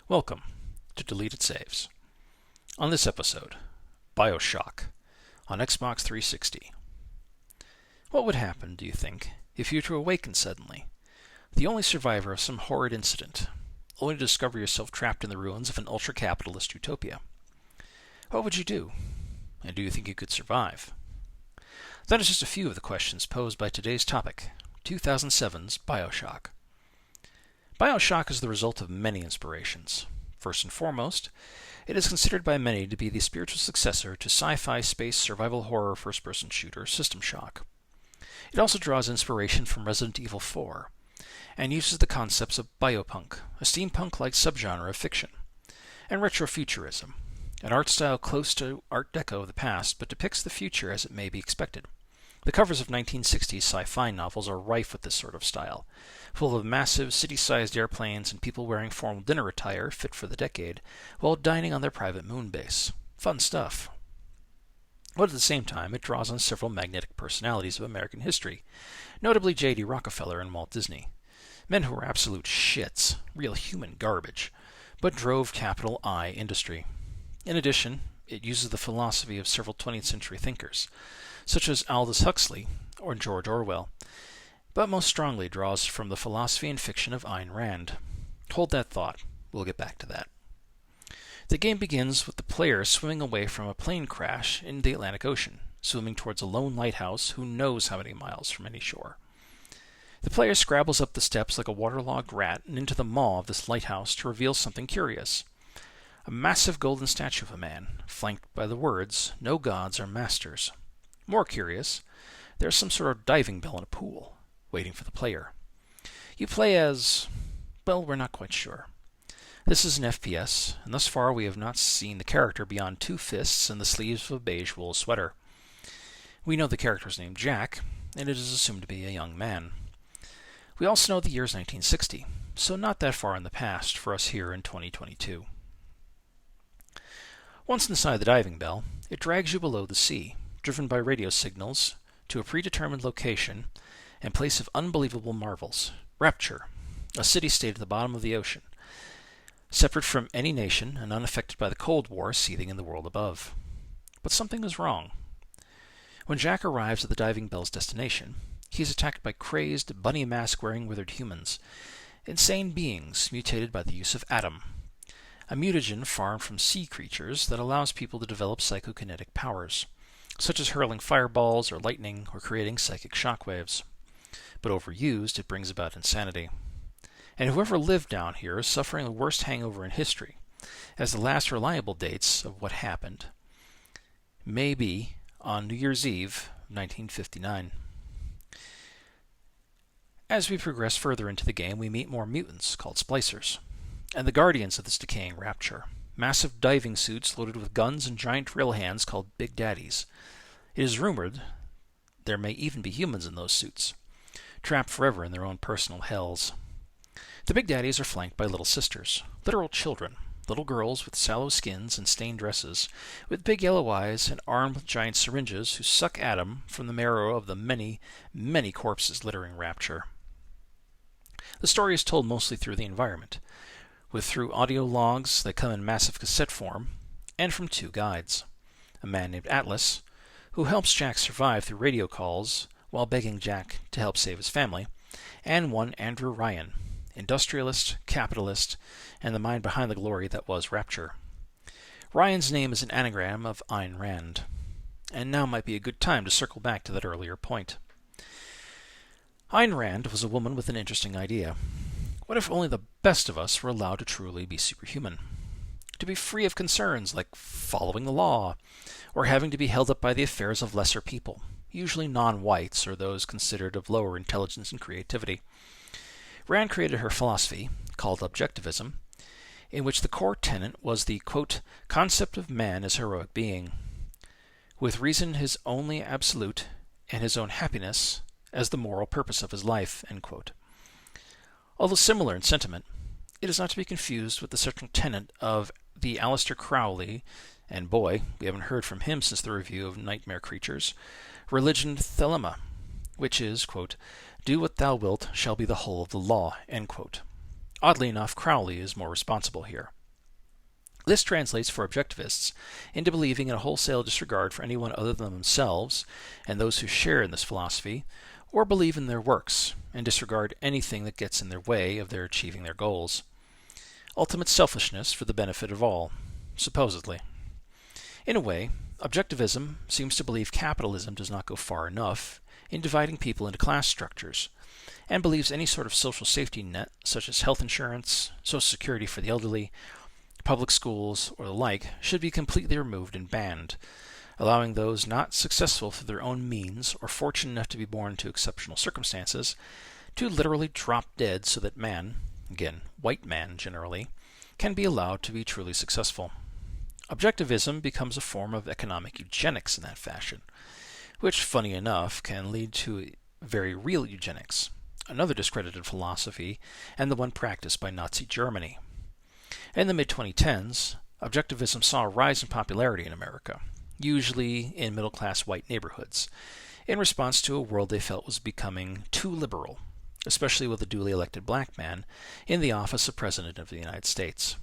Welcome to Deleted Saves. On this episode, BioShock on Xbox 360. What would happen, do you think, if you were to awaken suddenly, the only survivor of some horrid incident, only to discover yourself trapped in the ruins of an ultra-capitalist utopia? What would you do? And do you think you could survive? That is just a few of the questions posed by today's topic, 2007's BioShock. BioShock is the result of many inspirations. First and foremost, it is considered by many to be the spiritual successor to sci-fi space survival horror first-person shooter System Shock. It also draws inspiration from Resident Evil 4, and uses the concepts of biopunk, a steampunk-like subgenre of fiction, and retrofuturism, an art style close to Art Deco of the past but depicts the future as it may be expected. The covers of 1960s sci-fi novels are rife with this sort of style, full of massive, city-sized airplanes and people wearing formal dinner attire fit for the decade, while dining on their private moon base. Fun stuff. But at the same time, it draws on several magnetic personalities of American history, notably J.D. Rockefeller and Walt Disney. Men who were absolute shits, real human garbage, but drove capital I industry. In addition, it uses the philosophy of several 20th century thinkers, such as Aldous Huxley or George Orwell, but most strongly draws from the philosophy and fiction of Ayn Rand. Hold that thought. We'll get back to that. The game begins with the player swimming away from a plane crash in the Atlantic Ocean, swimming towards a lone lighthouse who knows how many miles from any shore. The player scrabbles up the steps like a waterlogged rat and into the maw of this lighthouse to reveal something curious. A massive golden statue of a man, flanked by the words, "No gods are masters." More curious, there's some sort of diving bell in a pool, waiting for the player. You play as... well, we're not quite sure. This is an FPS, and thus far we have not seen the character beyond 2 fists and the sleeves of a beige wool sweater. We know the character is named Jack, and it is assumed to be a young man. We also know the year is 1960, so not that far in the past for us here in 2022. Once inside the diving bell, it drags you below the sea, driven by radio signals, to a predetermined location and place of unbelievable marvels, Rapture, a city-state at the bottom of the ocean, separate from any nation and unaffected by the Cold War seething in the world above. But something is wrong. When Jack arrives at the diving bell's destination, he is attacked by crazed, bunny mask-wearing withered humans, insane beings mutated by the use of Adam, a mutagen farmed from sea creatures that allows people to develop psychokinetic powers, such as hurling fireballs or lightning or creating psychic shockwaves. But overused, it brings about insanity. And whoever lived down here is suffering the worst hangover in history, as the last reliable dates of what happened may be on New Year's Eve, 1959. As we progress further into the game, we meet more mutants, called splicers, and the guardians of this decaying Rapture, massive diving suits loaded with guns and giant drill hands called Big Daddies. It is rumored there may even be humans in those suits, trapped forever in their own personal hells. The Big Daddies are flanked by little sisters, literal children, little girls with sallow skins and stained dresses, with big yellow eyes and armed with giant syringes who suck Adam from the marrow of the many, many corpses littering Rapture. The story is told mostly through the environment, through audio logs that come in massive cassette form, and from 2 guides. A man named Atlas, who helps Jack survive through radio calls while begging Jack to help save his family, and one Andrew Ryan, industrialist, capitalist, and the mind behind the glory that was Rapture. Ryan's name is an anagram of Ayn Rand, and now might be a good time to circle back to that earlier point. Ayn Rand was a woman with an interesting idea. What if only the best of us were allowed to truly be superhuman? To be free of concerns like following the law, or having to be held up by the affairs of lesser people, usually non-whites or those considered of lower intelligence and creativity. Rand created her philosophy, called Objectivism, in which the core tenet was the, quote, concept of man as heroic being, with reason his only absolute and his own happiness as the moral purpose of his life, end quote. Although similar in sentiment, it is not to be confused with the central tenet of the Aleister Crowley, and boy, we haven't heard from him since the review of Nightmare Creatures, religion thelema, which is, quote, do what thou wilt shall be the whole of the law, end quote. Oddly enough, Crowley is more responsible here. This translates for objectivists into believing in a wholesale disregard for anyone other than themselves and those who share in this philosophy, or believe in their works and disregard anything that gets in their way of their achieving their goals. Ultimate selfishness for the benefit of all, supposedly. In a way, objectivism seems to believe capitalism does not go far enough in dividing people into class structures, and believes any sort of social safety net, such as health insurance, social security for the elderly, public schools, or the like, should be completely removed and banned, allowing those not successful through their own means or fortunate enough to be born into exceptional circumstances to literally drop dead so that man, again, white man generally, can be allowed to be truly successful. Objectivism becomes a form of economic eugenics in that fashion, which, funny enough, can lead to very real eugenics, another discredited philosophy, and the one practiced by Nazi Germany. In the mid-2010s, objectivism saw a rise in popularity in America, usually in middle-class white neighborhoods, in response to a world they felt was becoming too liberal, especially with a duly elected black man in the office of President of the United States.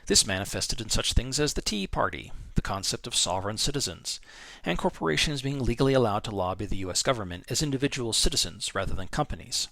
This manifested in such things as the Tea Party, the concept of sovereign citizens, and corporations being legally allowed to lobby the U.S. government as individual citizens rather than companies.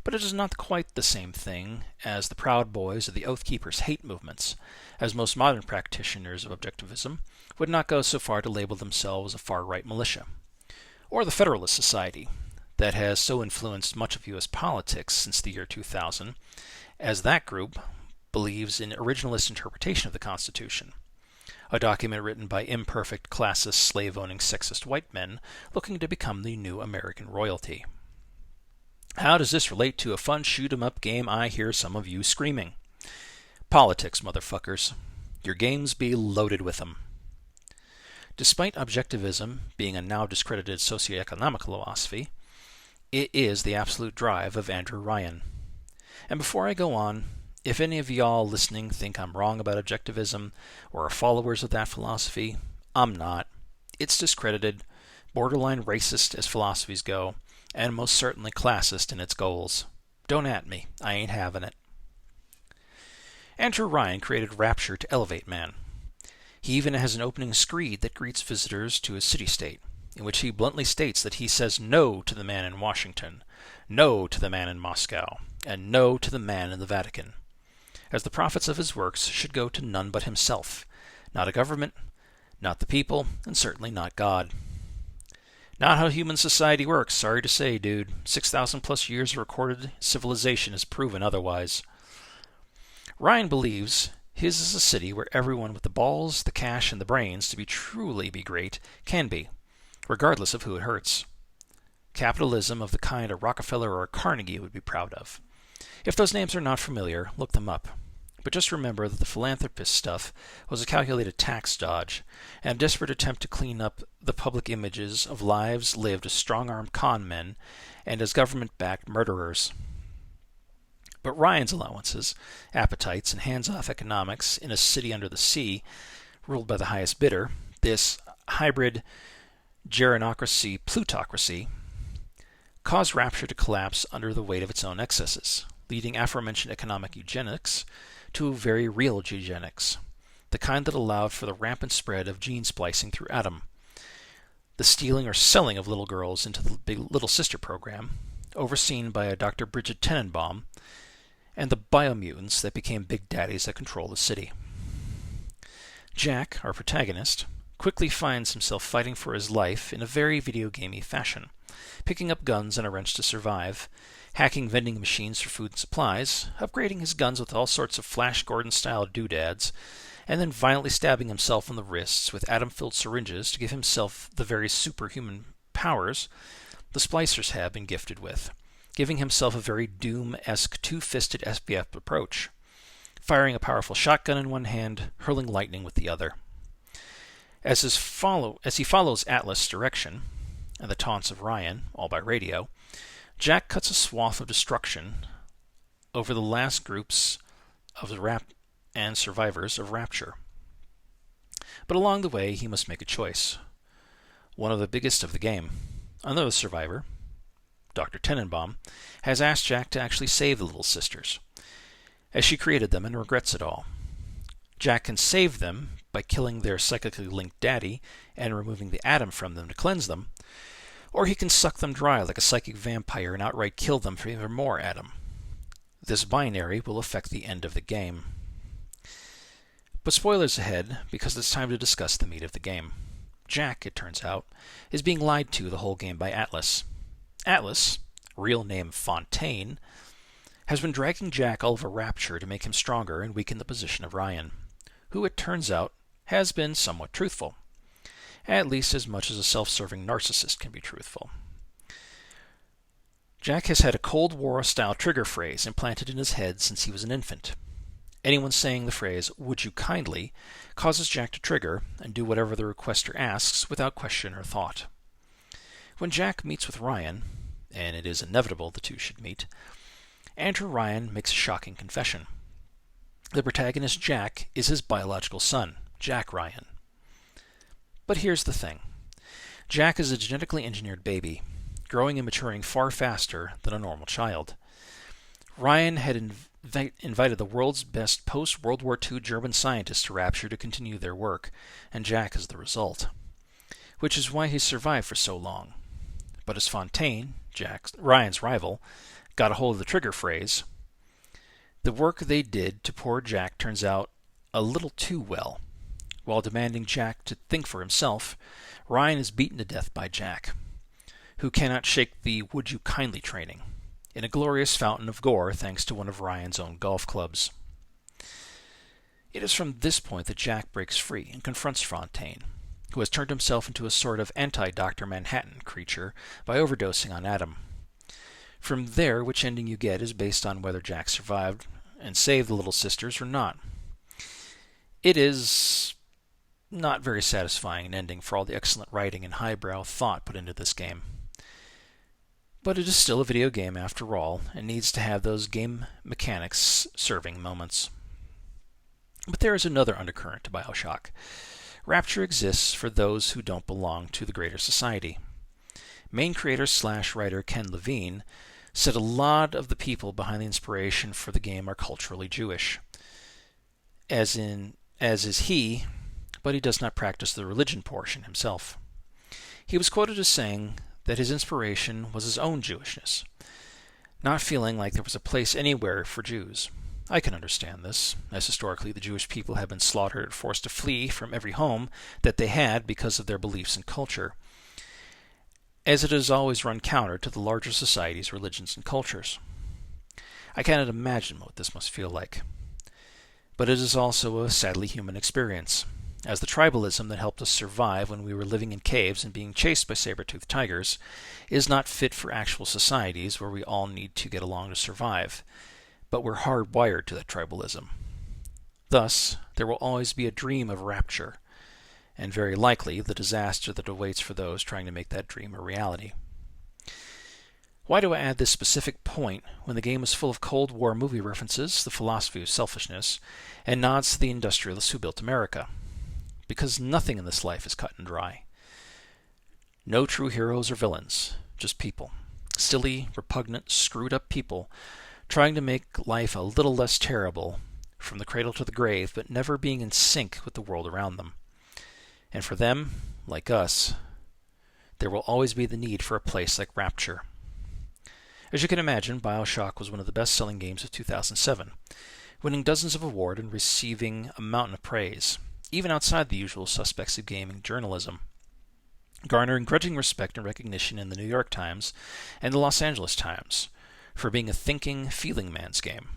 But it is not quite the same thing as the Proud Boys or the Oath Keepers hate movements, as most modern practitioners of objectivism would not go so far to label themselves a far-right militia, or the Federalist Society, that has so influenced much of U.S. politics since the year 2000, as that group believes in originalist interpretation of the Constitution, a document written by imperfect, classist, slave-owning, sexist white men looking to become the new American royalty. How does this relate to a fun shoot-'em-up game I hear some of you screaming? Politics, motherfuckers. Your games be loaded with them. Despite objectivism being a now discredited socioeconomic philosophy, it is the absolute drive of Andrew Ryan. And before I go on, if any of y'all listening think I'm wrong about objectivism or are followers of that philosophy, I'm not. It's discredited, borderline racist as philosophies go, and most certainly classist in its goals. Don't at me. I ain't having it. Andrew Ryan created Rapture to elevate man. He even has an opening screed that greets visitors to his city-state, in which he bluntly states that he says no to the man in Washington, no to the man in Moscow, and no to the man in the Vatican, as the profits of his works should go to none but himself, not a government, not the people, and certainly not God. Not how human society works, sorry to say, dude. 6,000 plus years of recorded civilization has proven otherwise. Ryan believes his is a city where everyone with the balls, the cash, and the brains to truly be great can be, regardless of who it hurts. Capitalism of the kind a Rockefeller or a Carnegie would be proud of. If those names are not familiar, look them up. But just remember that the philanthropist stuff was a calculated tax dodge and a desperate attempt to clean up the public images of lives lived as strong-armed con men and as government-backed murderers. But Ryan's allowances, appetites, and hands-off economics in a city under the sea, ruled by the highest bidder, this hybrid geronocracy-plutocracy, caused Rapture to collapse under the weight of its own excesses, leading aforementioned economic eugenics to very real eugenics, the kind that allowed for the rampant spread of gene splicing through Adam, the stealing or selling of little girls into the Big Little Sister program, overseen by a Dr. Bridget Tenenbaum, and the biomutants that became big daddies that control the city. Jack, our protagonist, quickly finds himself fighting for his life in a very video gamey fashion, picking up guns and a wrench to survive, hacking vending machines for food and supplies, upgrading his guns with all sorts of Flash Gordon-style doodads, and then violently stabbing himself on the wrists with atom-filled syringes to give himself the very superhuman powers the splicers have been gifted with, giving himself a very Doom-esque two-fisted SPF approach, firing a powerful shotgun in one hand, hurling lightning with the other. As he follows Atlas' direction, and the taunts of Ryan, all by radio, Jack cuts a swath of destruction over the last groups of the and survivors of Rapture. But along the way, he must make a choice. One of the biggest of the game. Another survivor, Dr. Tenenbaum, has asked Jack to actually save the Little Sisters, as she created them and regrets it all. Jack can save them by killing their psychically linked daddy and removing the atom from them to cleanse them, or he can suck them dry like a psychic vampire and outright kill them for even more atom. This binary will affect the end of the game. But spoilers ahead, because it's time to discuss the meat of the game. Jack, it turns out, is being lied to the whole game by Atlas. Atlas, real name Fontaine, has been dragging Jack all over Rapture to make him stronger and weaken the position of Ryan, who, it turns out, has been somewhat truthful. At least as much as a self-serving narcissist can be truthful. Jack has had a Cold War-style trigger phrase implanted in his head since he was an infant. Anyone saying the phrase, "would you kindly," causes Jack to trigger and do whatever the requester asks without question or thought. When Jack meets with Ryan, and it is inevitable the two should meet, Andrew Ryan makes a shocking confession. The protagonist, Jack, is his biological son, Jack Ryan. But here's the thing. Jack is a genetically engineered baby, growing and maturing far faster than a normal child. Ryan had invited the world's best post-World War II German scientists to Rapture to continue their work, and Jack is the result. Which is why he survived for so long. But as Fontaine, Ryan's rival, got a hold of the trigger phrase, the work they did to poor Jack turns out a little too well. While demanding Jack to think for himself, Ryan is beaten to death by Jack, who cannot shake the "would you kindly" training, in a glorious fountain of gore thanks to one of Ryan's own golf clubs. It is from this point that Jack breaks free and confronts Fontaine, who has turned himself into a sort of anti-Dr. Manhattan creature by overdosing on Adam. From there, which ending you get is based on whether Jack survived and saved the little sisters or not. It is not very satisfying an ending for all the excellent writing and highbrow thought put into this game. But it is still a video game after all, and needs to have those game mechanics serving moments. But there is another undercurrent to BioShock. Rapture exists for those who don't belong to the greater society. Main creator/writer Ken Levine said a lot of the people behind the inspiration for the game are culturally Jewish, as is he, but he does not practice the religion portion himself. He was quoted as saying that his inspiration was his own Jewishness, not feeling like there was a place anywhere for Jews. I can understand this, as historically the Jewish people have been slaughtered and forced to flee from every home that they had because of their beliefs and culture, as it has always run counter to the larger society's religions and cultures. I cannot imagine what this must feel like. But it is also a sadly human experience, as the tribalism that helped us survive when we were living in caves and being chased by saber-toothed tigers is not fit for actual societies where we all need to get along to survive, but we're hardwired to that tribalism. Thus, there will always be a dream of rapture, and very likely the disaster that awaits for those trying to make that dream a reality. Why do I add this specific point when the game is full of Cold War movie references, the philosophy of selfishness, and nods to the industrialists who built America? Because nothing in this life is cut and dry. No true heroes or villains, just people. Silly, repugnant, screwed-up people trying to make life a little less terrible from the cradle to the grave, but never being in sync with the world around them. And for them, like us, there will always be the need for a place like Rapture. As you can imagine, BioShock was one of the best-selling games of 2007, winning dozens of awards and receiving a mountain of praise, even outside the usual suspects of gaming journalism, garnering grudging respect and recognition in the New York Times and the Los Angeles Times for being a thinking, feeling man's game.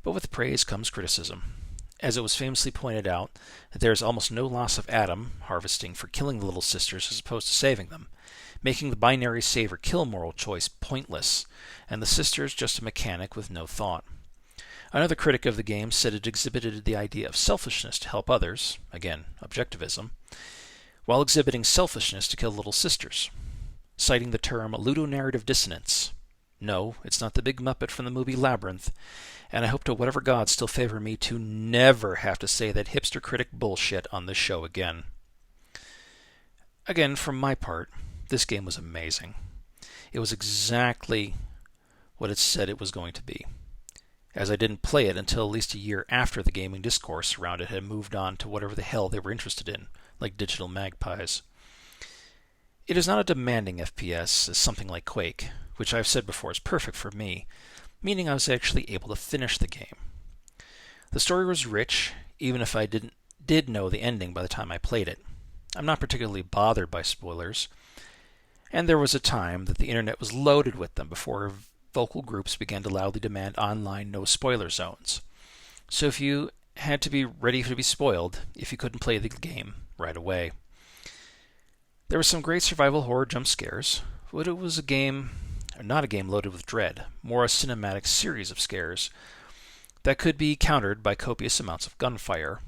But with praise comes criticism. As it was famously pointed out, that there is almost no loss of atom harvesting for killing the little sisters as opposed to saving them, making the binary save or kill moral choice pointless, and the sisters just a mechanic with no thought. Another critic of the game said it exhibited the idea of selfishness to help others, again, objectivism, while exhibiting selfishness to kill little sisters, citing the term ludonarrative dissonance. No, it's not the big Muppet from the movie Labyrinth, and I hope to whatever gods still favor me to never have to say that hipster critic bullshit on this show again. Again, for my part, this game was amazing. It was exactly what it said it was going to be. as I didn't play it until at least a year after the gaming discourse around it had moved on to whatever the hell they were interested in, like digital magpies. It is not a demanding FPS as something like Quake, which I've said before is perfect for me, meaning I was actually able to finish the game. The story was rich, even if I did know the ending by the time I played it. I'm not particularly bothered by spoilers, and there was a time that the internet was loaded with them before vocal groups began to loudly demand online no-spoiler zones. So if you had to be ready to be spoiled if you couldn't play the game right away. There were some great survival horror jump scares, but it was not a game loaded with dread, more a cinematic series of scares that could be countered by copious amounts of gunfire.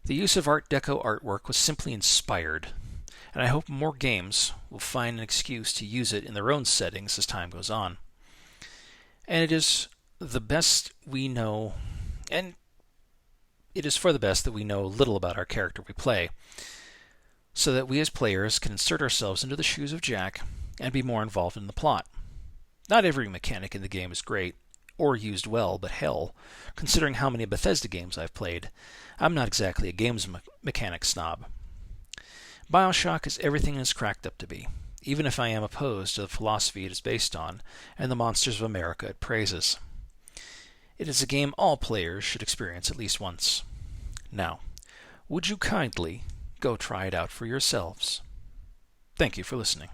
The use of Art Deco artwork was simply inspired, and I hope more games will find an excuse to use it in their own settings as time goes on. And it is for the best that we know little about our character we play, so that we as players can insert ourselves into the shoes of Jack and be more involved in the plot. Not every mechanic in the game is great, or used well, but hell, considering how many Bethesda games I've played, I'm not exactly a games mechanic snob. BioShock is everything it is cracked up to be, even if I am opposed to the philosophy it is based on and the monsters of America it praises. It is a game all players should experience at least once. Now, would you kindly go try it out for yourselves? Thank you for listening.